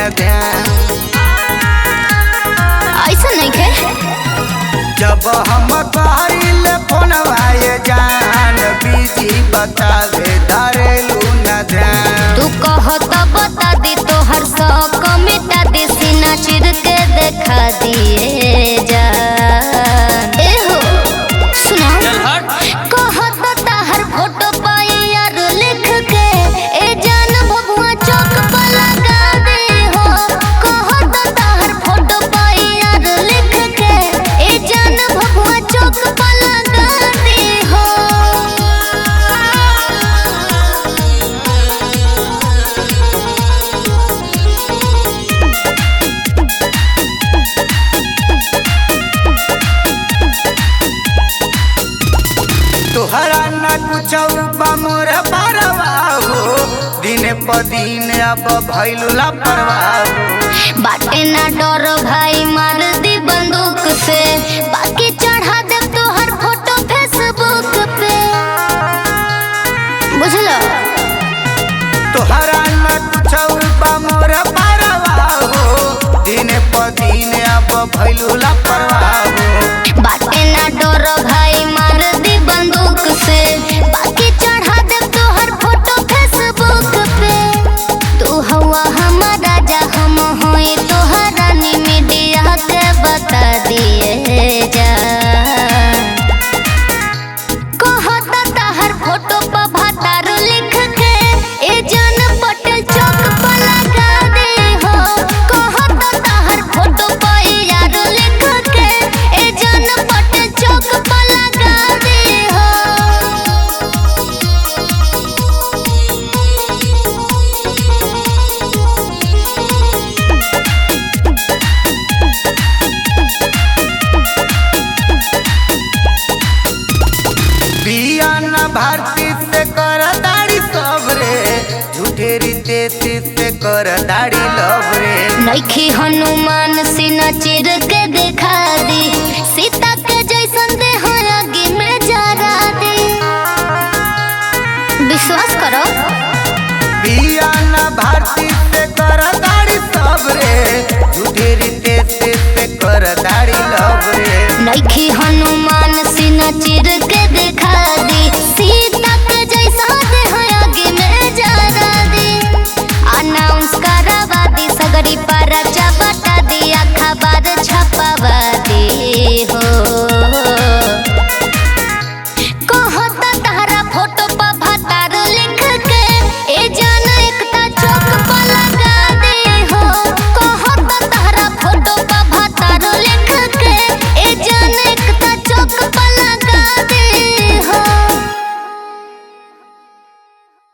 न ध्यान। ऐसा नहीं के जब हम कहले फोनवा ये जान बीजी बतावे धरेलू न ध्यान। तू कहत बता दी तो हर सौ मिटा दी सीना चिर के देखा दिए जान। ए हो सुना कहत ताहर फोटो पाई यार लिख के ए जान भभुआ चौक पर लगा दे हो। कहत ताहर फोटो पाई यार लिख के ए जान भभुआ चौक पर लगा दे हो। तोहरा न कुछ मोर परवा हो दिन प दिन अब भइलू लापरवाह हो। बाटे ना डर भाई मार दी बंदूक से बाकी चढ़ा दे तोहर फोटो फेसबुक पे बुझलो। तोहरा न कुछ मोर परवा हो दिन प दिन अब भइलू लापरवाह हो। बाटे ना डर भाई मार दी बंदूक से बाकी चढ़ा दे तोहर फोटो फेसबुक पे। तू हवा हमारा राजा हम होई तोहर रानी मीडिया के बता दिए जा। कहता ताहर फोटो पर भातार लिख के ए जान पटेल चौक पर लगा दे हो। कहता ताहर फोटो पर यार लिख के ए जान पटेल चौक पर लगा दे हो। बिया न भारती से कर दाढ़ी सब रे झूठे रीते से कर दाढ़ी लव रे। नइखी हनुमान सीना चिर के देखा दी सीता के जैसन देह आगे में जरा दी। विश्वास करो बिया न भारती से कर दाढ़ी सब रे झूठे रीते से कर दाढ़ी लव रे। नइखी हनुमान सीना चिर के देखा दी सीता